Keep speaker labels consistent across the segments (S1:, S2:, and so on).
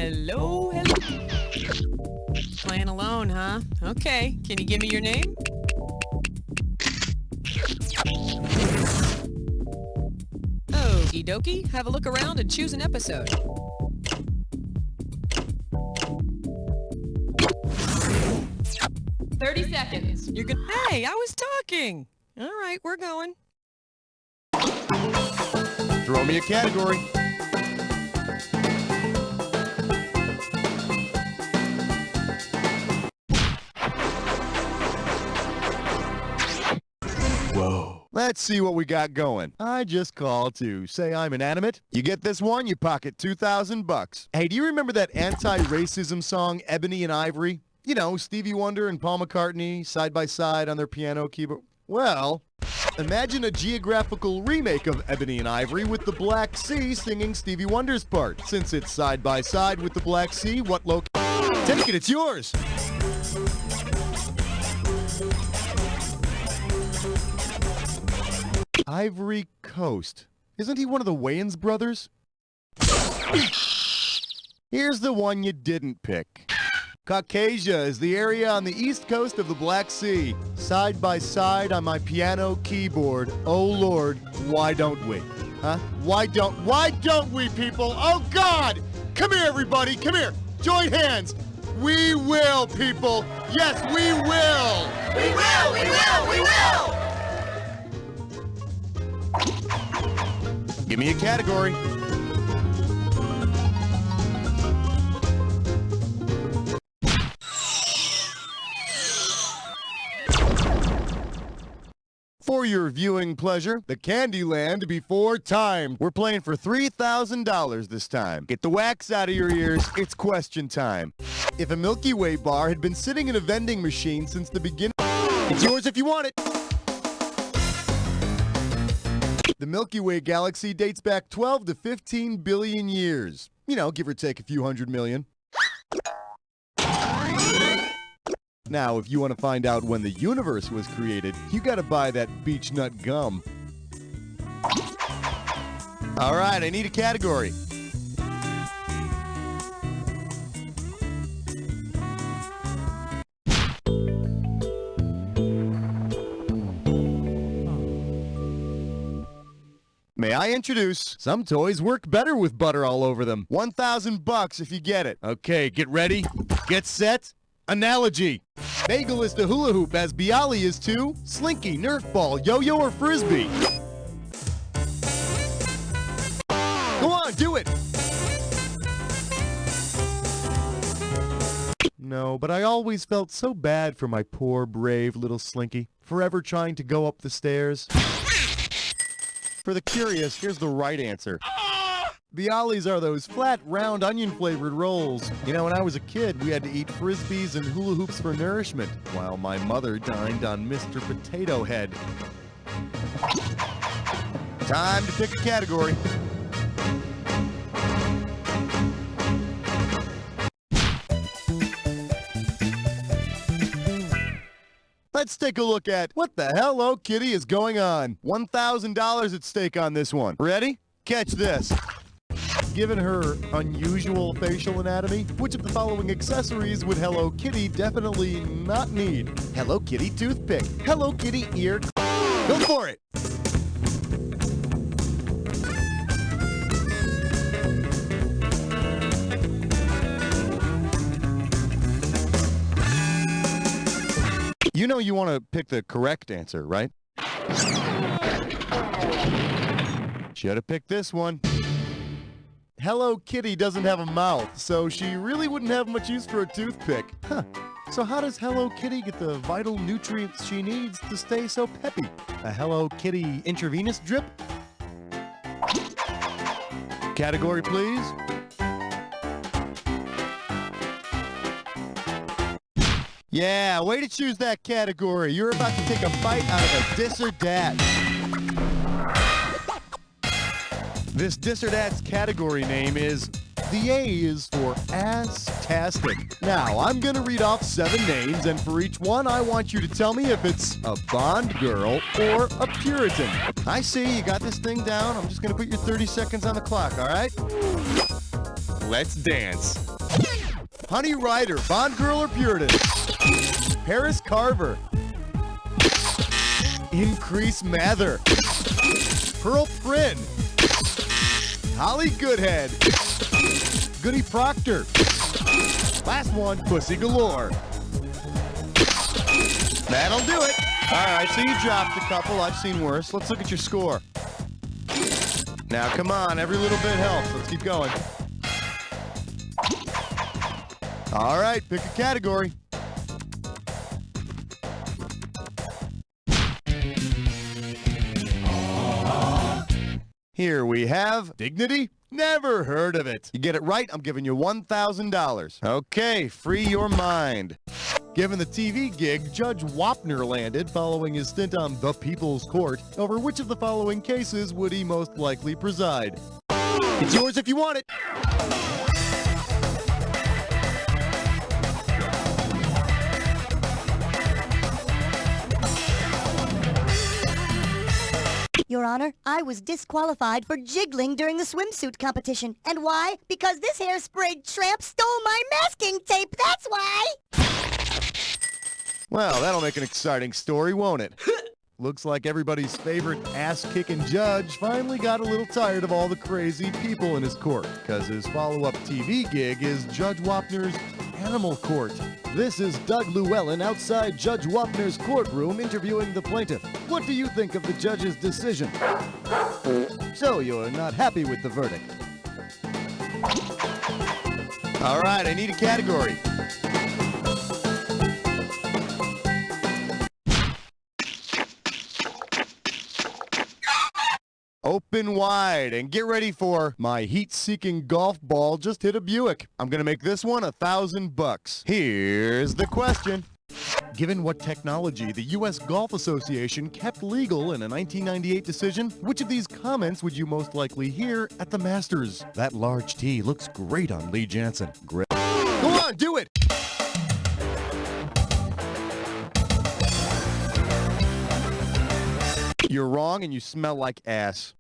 S1: Hello, hello. Playing alone, huh? Okay, can you give me your name? Okie dokie, have a look around and choose an episode.
S2: $30 seconds.
S1: You're gonna. Hey, I was talking! Alright, we're going.
S3: Throw me a category. Whoa. Let's see what we got going. I just called to say I'm inanimate. You get this one, you pocket $2,000. Hey, do you remember that anti-racism song, Ebony and Ivory? You know, Stevie Wonder and Paul McCartney, side by side on their piano keyboard. Well, imagine a geographical remake of Ebony and Ivory with the Black Sea singing Stevie Wonder's part. Since it's side by side with the Black Sea, what Take it, it's yours! Ivory Coast. Isn't he one of the Wayans brothers? Here's the one you didn't pick. Caucasia is the area on the east coast of the Black Sea. Side by side on my piano keyboard. Oh Lord, why don't we? Huh? Why don't we, people? Oh God! Come here, everybody, come here! Join hands! We will, people! Yes, we will!
S2: We will! We will! We will!
S3: Give me a category. For your viewing pleasure, the Candyland Before Time. We're playing for $3,000 this time. Get the wax out of your ears, it's question time. If a Milky Way bar had been sitting in a vending machine since the beginning, it's yours if you want it. The Milky Way galaxy dates back 12 to 15 billion years. You know, give or take a few hundred million. Now, if you want to find out when the universe was created, you gotta buy that beech nut gum. All right, I need a category. May I introduce, some toys work better with butter all over them. $1,000 if you get it. Okay, get ready, get set. Analogy. Bagel is to hula hoop as Bialy is to Slinky, Nerf ball, yo-yo, or Frisbee. Go on, do it. No, but I always felt so bad for my poor, brave little Slinky, forever trying to go up the stairs. For the curious, here's the right answer. Bialys are those flat, round, onion-flavored rolls. You know, when I was a kid, we had to eat Frisbees and hula hoops for nourishment, while my mother dined on Mr. Potato Head. Time to pick a category. Let's take a look at what the Hello Kitty is going on. $1,000 at stake on this one. Ready? Catch this. Given her unusual facial anatomy, which of the following accessories would Hello Kitty definitely not need? Hello Kitty toothpick. Hello Kitty ear. Go for it! You know you want to pick the correct answer, right? Should have picked this one. Hello Kitty doesn't have a mouth, so she really wouldn't have much use for a toothpick. Huh. So how does Hello Kitty get the vital nutrients she needs to stay so peppy? A Hello Kitty intravenous drip? Category, please. Yeah, way to choose that category. You're about to take a bite out of a dis or dat. This dis or dat's category name is, the A is for Ass-tastic. Now, I'm gonna read off 7 names, and for each one, I want you to tell me if it's a Bond girl or a Puritan. I see, you got this thing down. I'm just gonna put your 30 seconds on the clock, all right? Let's dance. Honey Rider, Bond Girl or Puritan? Paris Carver. Increase Mather. Pearl Prin. Holly Goodhead. Goody Proctor. Last one, Pussy Galore. That'll do it. All right, so you dropped a couple. I've seen worse. Let's look at your score. Now, come on. Every little bit helps. Let's keep going. All right, pick a category. Here we have dignity. Never heard of it. You get it right, I'm giving you $1,000. Okay, free your mind. Given the TV gig, Judge Wapner landed following his stint on the People's Court. Over which of the following cases would he most likely preside? It's yours if you want it.
S4: Your Honor, I was disqualified for jiggling during the swimsuit competition. And why? Because this hair-sprayed tramp stole my masking tape, that's why!
S3: Well, that'll make an exciting story, won't it? Looks like everybody's favorite ass-kicking judge finally got a little tired of all the crazy people in his court, because his follow-up TV gig is Judge Wapner's Animal Court. This is Doug Llewellyn outside Judge Wapner's courtroom interviewing the plaintiff. What do you think of the judge's decision? So you're not happy with the verdict. All right, I need a category. Open wide and get ready for my heat-seeking golf ball just hit a Buick. I'm gonna make this one $1,000. Here's the question. Given what technology the U.S. Golf Association kept legal in a 1998 decision, which of these comments would you most likely hear at the Masters? That large tee looks great on Lee Jansen. Great. Go on, do it! You're wrong and you smell like ass.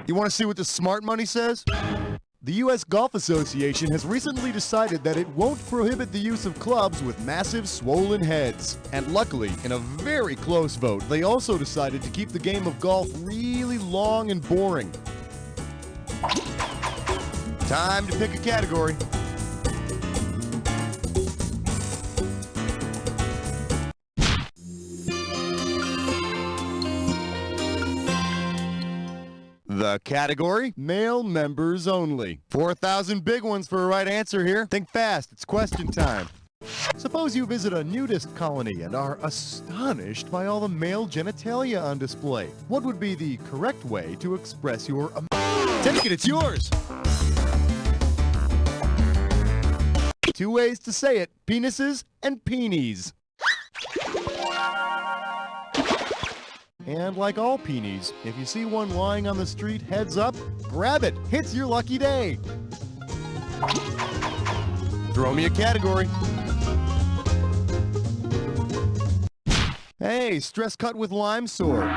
S3: You want to see what the smart money says? The U.S. Golf Association has recently decided that it won't prohibit the use of clubs with massive swollen heads. And luckily, in a very close vote, they also decided to keep the game of golf really long and boring. Time to pick a category. The category, male members only. 4,000 big ones for a right answer here. Think fast, it's question time. Suppose you visit a nudist colony and are astonished by all the male genitalia on display. What would be the correct way to express your Take it, it's yours! 2 ways to say it, penises and peenies. And like all peonies, if you see one lying on the street, heads up, grab it. It's your lucky day. Throw me a category. Hey, stress cut with lime sore.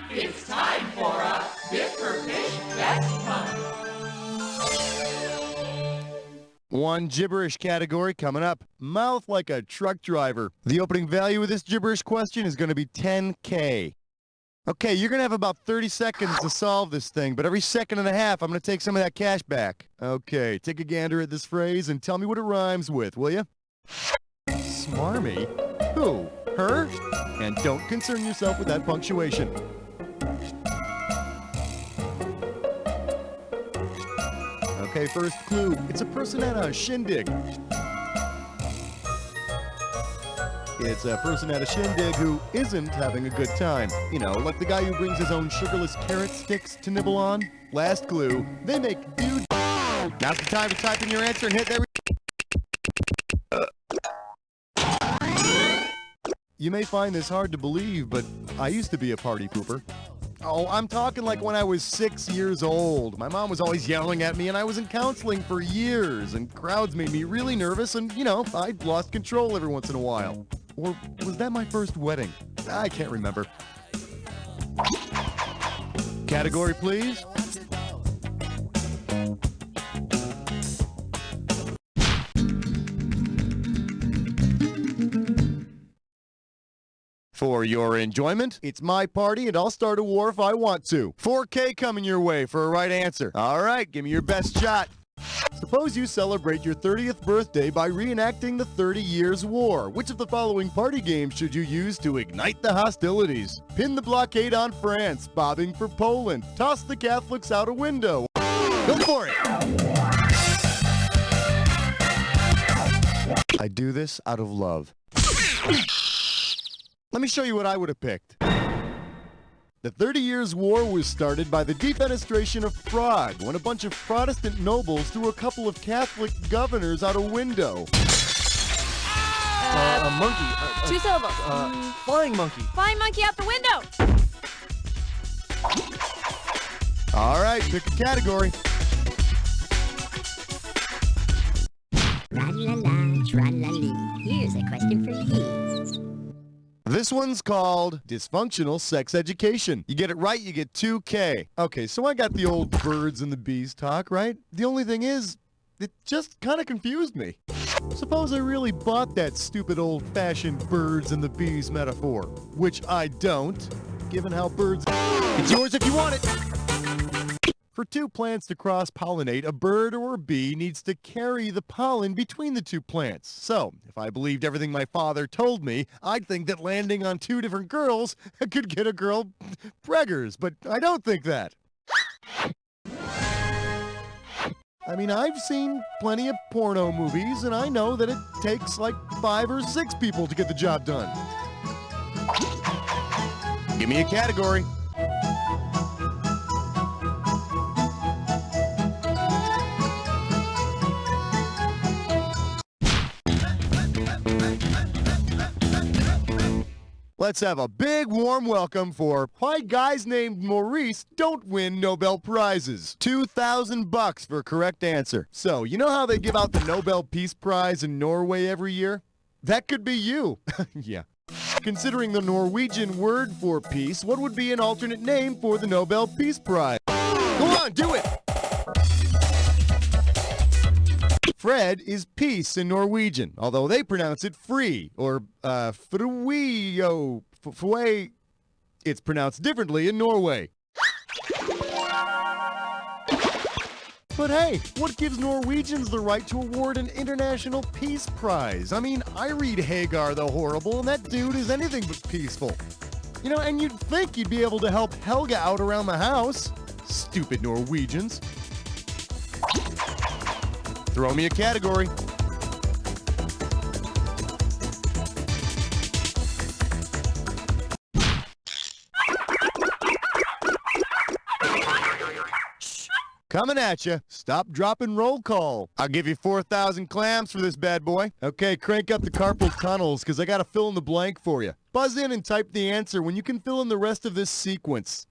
S2: It's time for a Bit for Fish Best Pun.
S3: One gibberish category coming up. Mouth like a truck driver. The opening value of this gibberish question is going to be $10K. Okay, you're going to have about 30 seconds to solve this thing, but every second and a half, I'm going to take some of that cash back. Okay, take a gander at this phrase and tell me what it rhymes with, will you? Smarmy? Who? Her? And don't concern yourself with that punctuation. Okay, first clue. It's a person at a shindig. It's a person at a shindig who isn't having a good time. You know, like the guy who brings his own sugarless carrot sticks to nibble on. Last clue. They make dude. Now's the time to type in your answer and hit that. You may find this hard to believe, but I used to be a party pooper. Oh, I'm talking like when I was 6 years old. My mom was always yelling at me, and I was in counseling for years, and crowds made me really nervous, and, you know, I lost control every once in a while. Or was that my first wedding? I can't remember. Category, please. For your enjoyment, it's my party and I'll start a war if I want to. 4K coming your way for a right answer. All right, give me your best shot. Suppose you celebrate your 30th birthday by reenacting the 30 Years' War. Which of the following party games should you use to ignite the hostilities? Pin the blockade on France, bobbing for Poland, toss the Catholics out a window. Go for it! I do this out of love. Let me show you what I would have picked. The 30 Years' War was started by the defenestration of Prague when a bunch of Protestant nobles threw a couple of Catholic governors out a window.
S5: A monkey.
S1: 2 syllables.
S5: Flying monkey.
S1: Flying monkey out the window.
S3: All right, pick a category.
S6: Tra-la-la, tra-la-lee. Here's a question for you.
S3: This one's called Dysfunctional Sex Education. You get it right, you get 2K. Okay, so I got the old birds and the bees talk, right? The only thing is, it just kind of confused me. Suppose I really bought that stupid old-fashioned birds and the bees metaphor, which I don't, given how birds... It's yours if you want it! For two plants to cross-pollinate, a bird or a bee needs to carry the pollen between the two plants. So, if I believed everything my father told me, I'd think that landing on two different girls could get a girl preggers, but I don't think that. I mean, I've seen plenty of porno movies, and I know that it takes like 5 or 6 people to get the job done. Give me a category. Let's have a big warm welcome for why guys named Maurice don't win Nobel Prizes. $2,000 for a correct answer. So, you know how they give out the Nobel Peace Prize in Norway every year? That could be you. Yeah. Considering the Norwegian word for peace, what would be an alternate name for the Nobel Peace Prize? Go on, do it! Fred is peace in Norwegian, although they pronounce it free, or fruio, fue. It's pronounced differently in Norway. But hey, what gives Norwegians the right to award an international peace prize? I mean, I read Hagar the Horrible, and that dude is anything but peaceful. You know, and you'd think you'd be able to help Helga out around the house. Stupid Norwegians. Throw me a category. Coming at you. Stop, drop, and roll call. I'll give you 4,000 clams for this bad boy. Okay, crank up the carpal tunnels, because I got to fill in the blank for you. Buzz in and type the answer when you can fill in the rest of this sequence.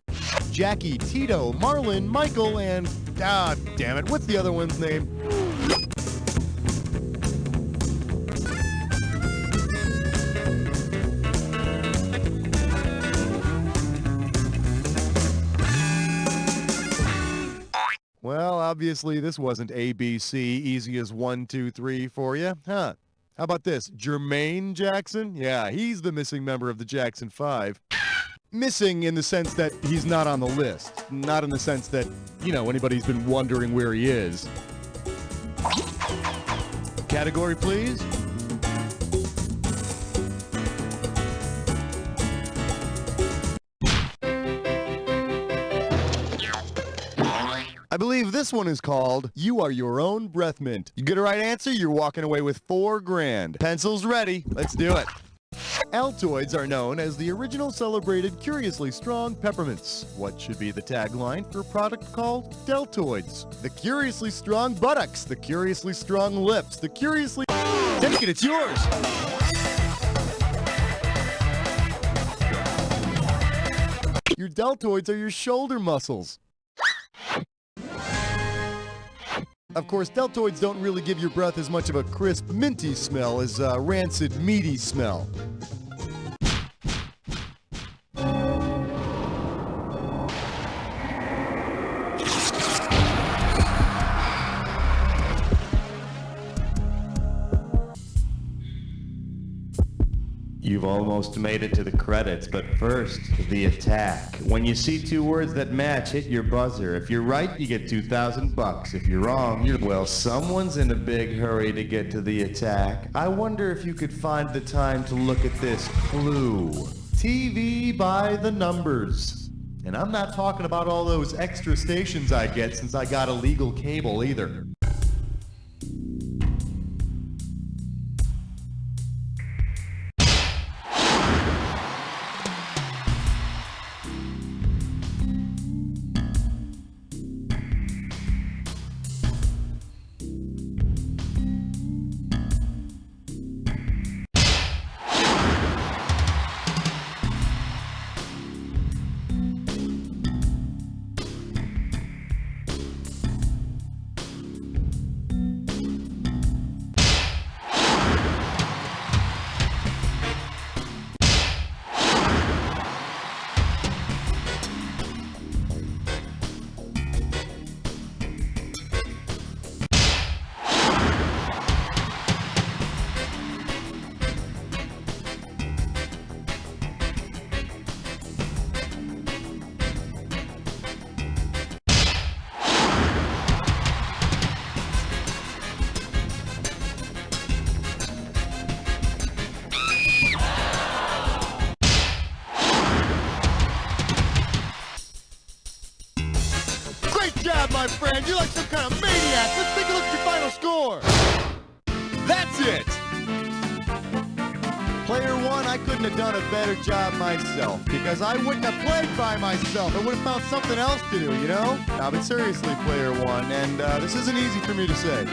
S3: Jackie, Tito, Marlon, Michael, and... ah, damn it, what's the other one's name? Well, obviously this wasn't ABC, easy as 1, 2, 3 for you, huh? How about this? Jermaine Jackson? Yeah, he's the missing member of the Jackson 5. Missing in the sense that he's not on the list. Not in the sense that, you know, anybody's been wondering where he is. Category, please. I believe this one is called You Are Your Own Breath Mint. You get a right answer, you're walking away with $4 grand. Pencils ready. Let's do it. Altoids are known as the original celebrated curiously strong peppermints. What should be the tagline for a product called Deltoids? The curiously strong buttocks, the curiously strong lips, the curiously... Take it, it's yours! Your deltoids are your shoulder muscles. Of course, deltoids don't really give your breath as much of a crisp, minty smell as a rancid, meaty smell. You've You've almost made it to the credits, but first, the attack. When you see two words that match, hit your buzzer. If you're right, you get 2,000 bucks. If you're wrong, well, someone's in a big hurry to get to the attack. I wonder if you could find the time to look at this clue. TV by the numbers. And I'm not talking about all those extra stations I get since I got illegal cable either. Great job, my friend. You're like some kind of maniac. Let's take a look at your final score. That's it. Player one, I couldn't have done a better job myself because I wouldn't have played by myself. I would have found something else to do, you know? Now, but seriously, player one, and this isn't easy for me to say.